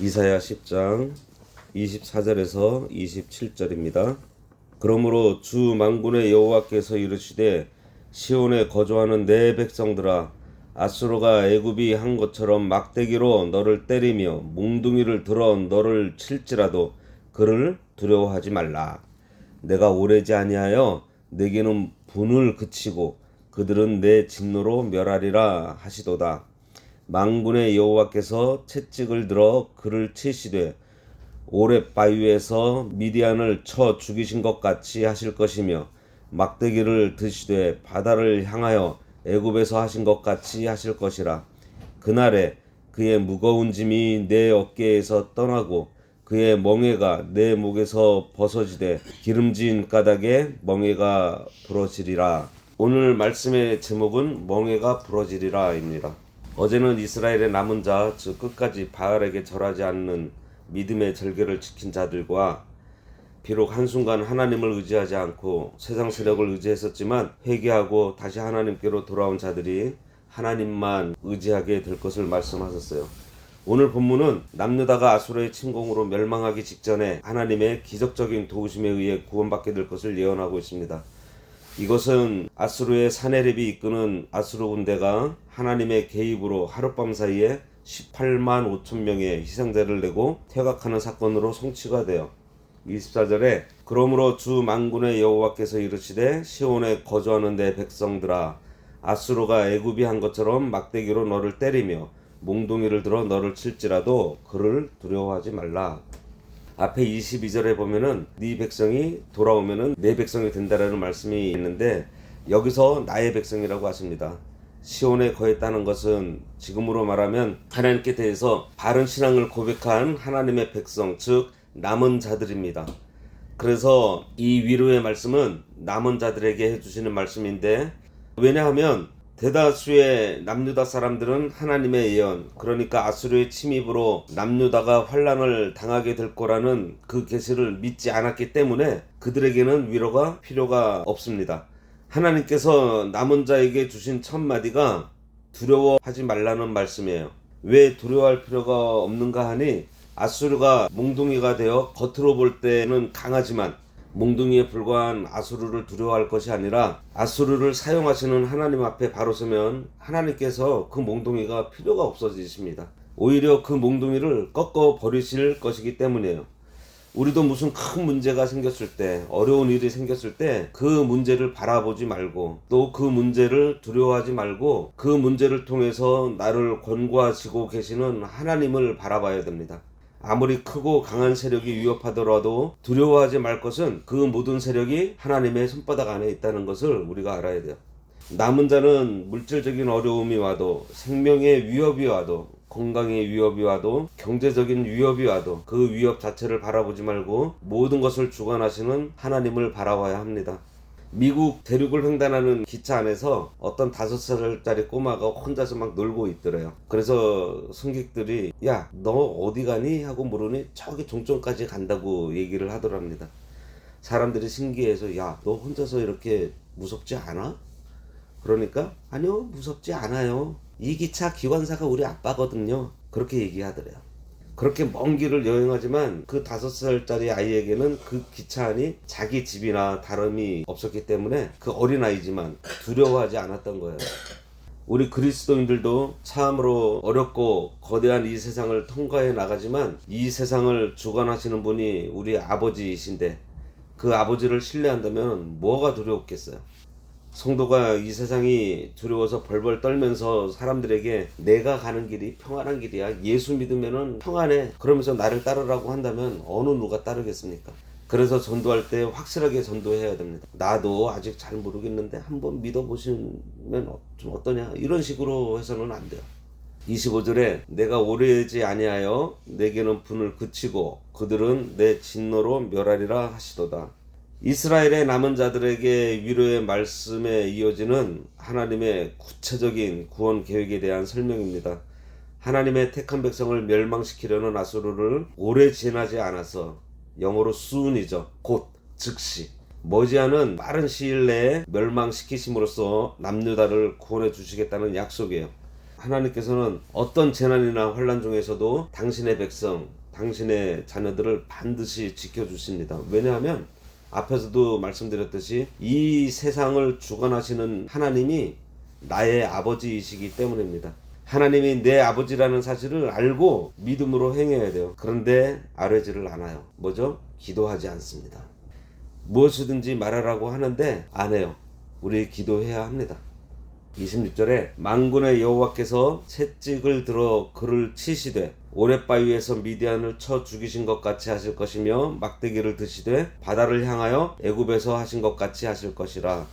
이사야 10장 24절에서 27절입니다. 그러므로 주 만군의 여호와께서 이르시되 시온에 거주하는 내 백성들아, 아수르가 애굽이 한 것처럼 막대기로 너를 때리며 몽둥이를 들어 너를 칠지라도 그를 두려워하지 말라. 내가 오래지 아니하여 내게는 분을 그치고 그들은 내 진노로 멸하리라 하시도다. 만군의 여호와께서 채찍을 들어 그를 치시되 오렙 바위에서 미디안을 쳐 죽이신 것 같이 하실 것이며, 막대기를 드시되 바다를 향하여 애굽에서 하신 것 같이 하실 것이라. 그날에 그의 무거운 짐이 내 어깨에서 떠나고 그의 멍에가 내 목에서 벗어지되 기름진 가닥에 멍에가 부러지리라. 오늘 말씀의 제목은 멍에가 부러지리라입니다. 어제는 이스라엘의 남은 자, 즉 끝까지 바알에게 절하지 않는 믿음의 절개를 지킨 자들과 비록 한순간 하나님을 의지하지 않고 세상 세력을 의지했었지만 회개하고 다시 하나님께로 돌아온 자들이 하나님만 의지하게 될 것을 말씀하셨어요. 오늘 본문은 남유다가 아수르의 침공으로 멸망하기 직전에 하나님의 기적적인 도우심에 의해 구원받게 될 것을 예언하고 있습니다. 이것은 아수르의 사네립이 이끄는 아수르 군대가 하나님의 개입으로 하룻밤 사이에 18만 5천 명의 희생자를 내고 퇴각하는 사건으로 성취가 되어 24절에 그러므로 주 만군의 여호와께서 이르시되 시온에 거주하는 내 백성들아, 아수르가 애굽이 한 것처럼 막대기로 너를 때리며 몽둥이를 들어 너를 칠지라도 그를 두려워하지 말라. 앞에 22절에 보면은 네 백성이 돌아오면은 내 백성이 된다라는 말씀이 있는데, 여기서 나의 백성이라고 하십니다. 시온에 거했다는 것은 지금으로 말하면 하나님께 대해서 바른 신앙을 고백한 하나님의 백성, 즉 남은 자들입니다. 그래서 이 위로의 말씀은 남은 자들에게 해주시는 말씀인데, 왜냐하면 대다수의 남유다 사람들은 하나님의 예언, 그러니까 아수르의 침입으로 남유다가 환난을 당하게 될 거라는 그 계시를 믿지 않았기 때문에 그들에게는 위로가 필요가 없습니다. 하나님께서 남은 자에게 주신 첫 마디가 두려워하지 말라는 말씀이에요. 왜 두려워할 필요가 없는가 하니, 아수르가 몽둥이가 되어 겉으로 볼 때는 강하지만 몽둥이에 불과한 아수르를 두려워할 것이 아니라, 아수르를 사용하시는 하나님 앞에 바로 서면 하나님께서 그 몽둥이가 필요가 없어지십니다. 오히려 그 몽둥이를 꺾어 버리실 것이기 때문이에요. 우리도 무슨 큰 문제가 생겼을 때, 어려운 일이 생겼을 때 그 문제를 바라보지 말고 또 그 문제를 두려워하지 말고 그 문제를 통해서 나를 권고하시고 계시는 하나님을 바라봐야 됩니다. 아무리 크고 강한 세력이 위협하더라도 두려워하지 말 것은 그 모든 세력이 하나님의 손바닥 안에 있다는 것을 우리가 알아야 돼요. 남은 자는 물질적인 어려움이 와도, 생명의 위협이 와도, 건강의 위협이 와도, 경제적인 위협이 와도 그 위협 자체를 바라보지 말고 모든 것을 주관하시는 하나님을 바라봐야 합니다. 미국 대륙을 횡단하는 기차 안에서 어떤 5살짜리 꼬마가 혼자서 막 놀고 있더래요. 그래서 승객들이 야, 너 어디 가니? 하고 물으니 저기 종점까지 간다고 얘기를 하더랍니다. 사람들이 신기해서 야, 너 혼자서 이렇게 무섭지 않아? 그러니까 아니요, 무섭지 않아요. 이 기차 기관사가 우리 아빠거든요. 그렇게 얘기하더래요. 그렇게 먼 길을 여행하지만 그 5살짜리 아이에게는 그 기차 안이 자기 집이나 다름이 없었기 때문에 그 어린아이지만 두려워하지 않았던 거예요. 우리 그리스도인들도 참으로 어렵고 거대한 이 세상을 통과해 나가지만 이 세상을 주관하시는 분이 우리 아버지이신데, 그 아버지를 신뢰한다면 뭐가 두려웠겠어요. 성도가 이 세상이 두려워서 벌벌 떨면서 사람들에게 내가 가는 길이 평안한 길이야, 예수 믿으면은 평안해, 그러면서 나를 따르라고 한다면 어느 누가 따르겠습니까? 그래서 전도할 때 확실하게 전도해야 됩니다. 나도 아직 잘 모르겠는데 한번 믿어보시면 좀 어떠냐, 이런 식으로 해서는 안 돼요. 25절에 내가 오래지 아니하여 내게는 분을 그치고 그들은 내 진노로 멸하리라 하시도다. 이스라엘의 남은 자들에게 위로의 말씀에 이어지는 하나님의 구체적인 구원 계획에 대한 설명입니다. 하나님의 택한 백성을 멸망시키려는 아수르를 오래 지나지 않아서, 영어로 soon이죠. 곧, 즉시, 머지않은 빠른 시일 내에 멸망시키심으로써 남유다를 구원해 주시겠다는 약속이에요. 하나님께서는 어떤 재난이나 환난 중에서도 당신의 백성, 당신의 자녀들을 반드시 지켜주십니다. 왜냐하면 앞에서도 말씀드렸듯이 이 세상을 주관하시는 하나님이 나의 아버지이시기 때문입니다. 하나님이 내 아버지라는 사실을 알고 믿음으로 행해야 돼요. 그런데 알지를 않아요. 뭐죠? 기도하지 않습니다. 무엇이든지 말하라고 하는데 안 해요. 우리 기도해야 합니다. 26절에 만군의 여호와께서 채찍을 들어 그를 치시되 오랫바위에서 미디안을 쳐 죽이신 것 같이 하실 것이며 막대기를 드시되 바다를 향하여 애굽에서 하신 것 같이 하실 것이라.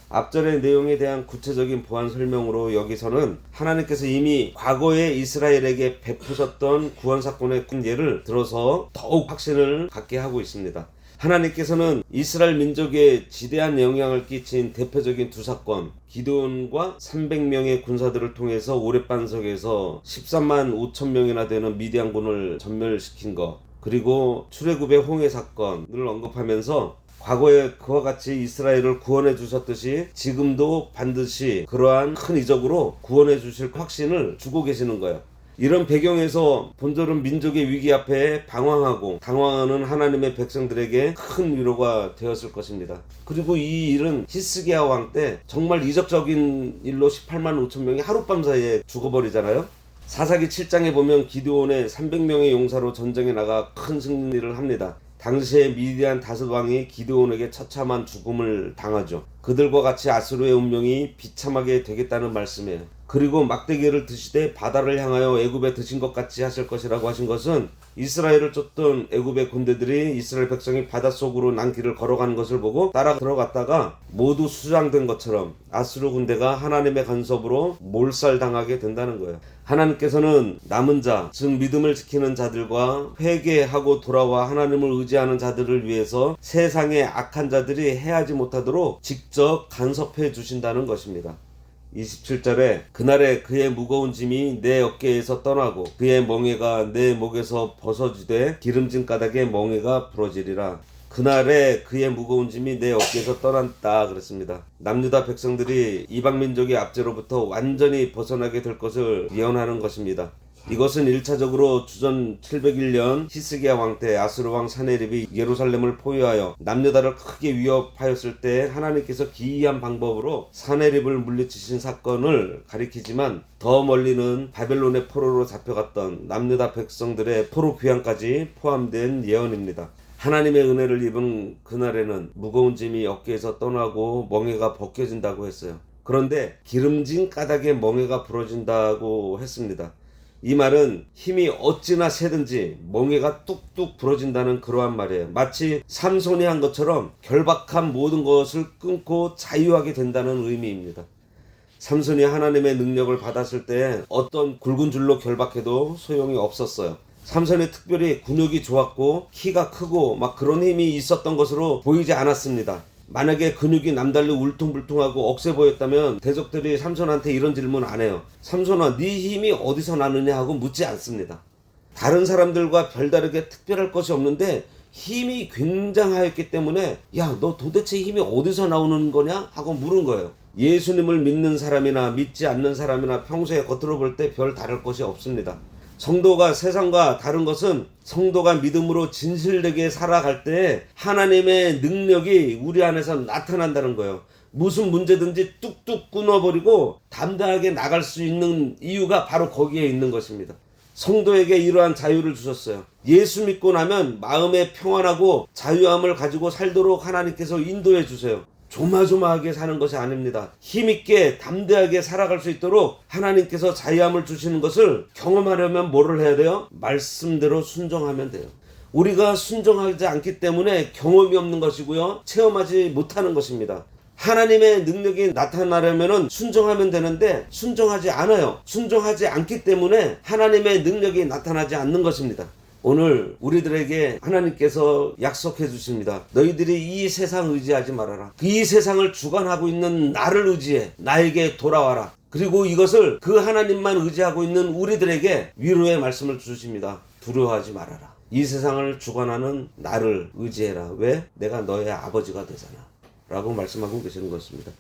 앞절의 내용에 대한 구체적인 보완 설명으로 여기서는 하나님께서 이미 과거에 이스라엘에게 베푸셨던 구원 사건의 예를 들어서 더욱 확신을 갖게 하고 있습니다. 하나님께서는 이스라엘 민족에 지대한 영향을 끼친 대표적인 두 사건, 기드온과 300명의 군사들을 통해서 오랫반석에서 13만 5천 명이나 되는 미디안군을 전멸시킨 것, 그리고 출애굽의 홍해 사건을 언급하면서 과거에 그와 같이 이스라엘을 구원해 주셨듯이 지금도 반드시 그러한 큰 이적으로 구원해 주실 확신을 주고 계시는 거예요. 이런 배경에서 본절은 민족의 위기 앞에 방황하고 당황하는 하나님의 백성들에게 큰 위로가 되었을 것입니다. 그리고 이 일은 히스기야 왕 때 정말 이적적인 일로 18만 5천 명이 하룻밤 사이에 죽어버리잖아요. 사사기 7장에 보면 기드온의 300명의 용사로 전쟁에 나가 큰 승리를 합니다. 당시에 미디안 다섯 왕이 기드온에게 처참한 죽음을 당하죠. 그들과 같이 아수르의 운명이 비참하게 되겠다는 말씀이에요. 그리고 막대기를 드시되 바다를 향하여 애굽에 드신 것 같이 하실 것이라고 하신 것은 이스라엘을 쫓던 애굽의 군대들이 이스라엘 백성이 바닷속으로 난 길을 걸어가는 것을 보고 따라 들어갔다가 모두 수장된 것처럼 아수르 군대가 하나님의 간섭으로 몰살당하게 된다는 거예요. 하나님께서는 남은 자, 즉 믿음을 지키는 자들과 회개하고 돌아와 하나님을 의지하는 자들을 위해서 세상의 악한 자들이 해하지 못하도록 직접 간섭해 주신다는 것입니다. 27절에 그날에 그의 무거운 짐이 내 어깨에서 떠나고 그의 멍에가 내 목에서 벗어지되 기름진 가닥에 멍에가 부러지리라. 그날에 그의 무거운 짐이 내 어깨에서 떠났다 그랬습니다. 남유다 백성들이 이방민족의 압제로부터 완전히 벗어나게 될 것을 예언하는 것입니다. 이것은 1차적으로 주전 701년 히스기야 왕 때 아수르 왕 사네립이 예루살렘을 포위하여 남유다를 크게 위협하였을 때 하나님께서 기이한 방법으로 사네립을 물리치신 사건을 가리키지만 더 멀리는 바벨론의 포로로 잡혀갔던 남유다 백성들의 포로 귀환까지 포함된 예언입니다. 하나님의 은혜를 입은 그날에는 무거운 짐이 어깨에서 떠나고 멍에가 벗겨진다고 했어요. 그런데 기름진 까닭에 멍에가 부러진다고 했습니다. 이 말은 힘이 어찌나 세든지 멍에가 뚝뚝 부러진다는 그러한 말이에요. 마치 삼손이 한 것처럼 결박한 모든 것을 끊고 자유하게 된다는 의미입니다. 삼손이 하나님의 능력을 받았을 때 어떤 굵은 줄로 결박해도 소용이 없었어요. 삼손이 특별히 근육이 좋았고 키가 크고 막 그런 힘이 있었던 것으로 보이지 않았습니다. 만약에 근육이 남달리 울퉁불퉁하고 억세 보였다면 대적들이 삼손한테 이런 질문 안 해요. 삼손아, 네 힘이 어디서 나느냐 하고 묻지 않습니다. 다른 사람들과 별다르게 특별할 것이 없는데 힘이 굉장하였기 때문에 야, 너 도대체 힘이 어디서 나오는 거냐 하고 물은 거예요. 예수님을 믿는 사람이나 믿지 않는 사람이나 평소에 겉으로 볼 때 별 다를 것이 없습니다. 성도가 세상과 다른 것은 성도가 믿음으로 진실되게 살아갈 때 하나님의 능력이 우리 안에서 나타난다는 거예요. 무슨 문제든지 뚝뚝 끊어버리고 담대하게 나갈 수 있는 이유가 바로 거기에 있는 것입니다. 성도에게 이러한 자유를 주셨어요. 예수 믿고 나면 마음에 평안하고 자유함을 가지고 살도록 하나님께서 인도해 주세요. 조마조마하게 사는 것이 아닙니다. 힘있게 담대하게 살아갈 수 있도록 하나님께서 자유함을 주시는 것을 경험하려면 뭐를 해야 돼요? 말씀대로 순종하면 돼요. 우리가 순종하지 않기 때문에 경험이 없는 것이고요. 체험하지 못하는 것입니다. 하나님의 능력이 나타나려면 순종하면 되는데 순종하지 않아요. 순종하지 않기 때문에 하나님의 능력이 나타나지 않는 것입니다. 오늘 우리들에게 하나님께서 약속해 주십니다. 너희들이 이 세상 의지하지 말아라. 이 세상을 주관하고 있는 나를 의지해. 나에게 돌아와라. 그리고 이것을 그 하나님만 의지하고 있는 우리들에게 위로의 말씀을 주십니다. 두려워하지 말아라. 이 세상을 주관하는 나를 의지해라. 왜? 내가 너의 아버지가 되잖아. 라고 말씀하고 계시는 것입니다.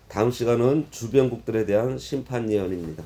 다음 시간은 주변국들에 대한 심판 예언입니다.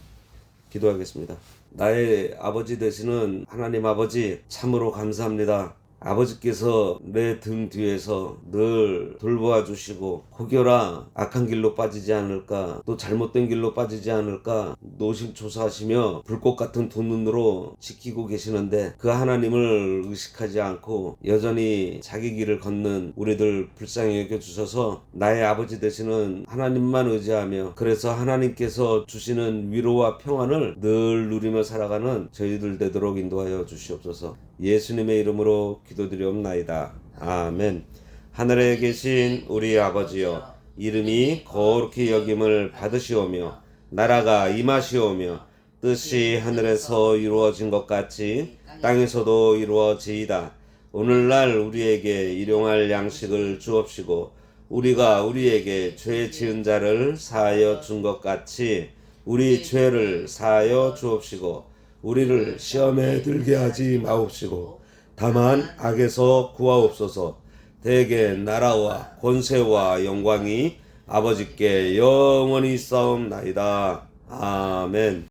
기도하겠습니다. 나의 아버지 되시는 하나님 아버지, 참으로 감사합니다. 아버지께서 내 등 뒤에서 늘 돌보아 주시고, 혹여라 악한 길로 빠지지 않을까, 또 잘못된 길로 빠지지 않을까 노심초사하시며 불꽃 같은 두 눈으로 지키고 계시는데, 그 하나님을 의식하지 않고 여전히 자기 길을 걷는 우리들 불쌍히 여겨주셔서 나의 아버지 되시는 하나님만 의지하며, 그래서 하나님께서 주시는 위로와 평안을 늘 누리며 살아가는 저희들 되도록 인도하여 주시옵소서. 예수님의 이름으로 기도드리옵나이다. 아멘. 하늘에 계신 우리 아버지여, 이름이 거룩히 여김을 받으시오며 나라가 임하시오며 뜻이 하늘에서 이루어진 것 같이 땅에서도 이루어지이다. 오늘날 우리에게 일용할 양식을 주옵시고, 우리가 우리에게 죄 지은 자를 사하여 준 것 같이 우리 죄를 사하여 주옵시고, 우리를 시험에 들게 하지 마옵시고 다만 악에서 구하옵소서. 대개 나라와 권세와 영광이 아버지께 영원히 있사옵나이다. 아멘.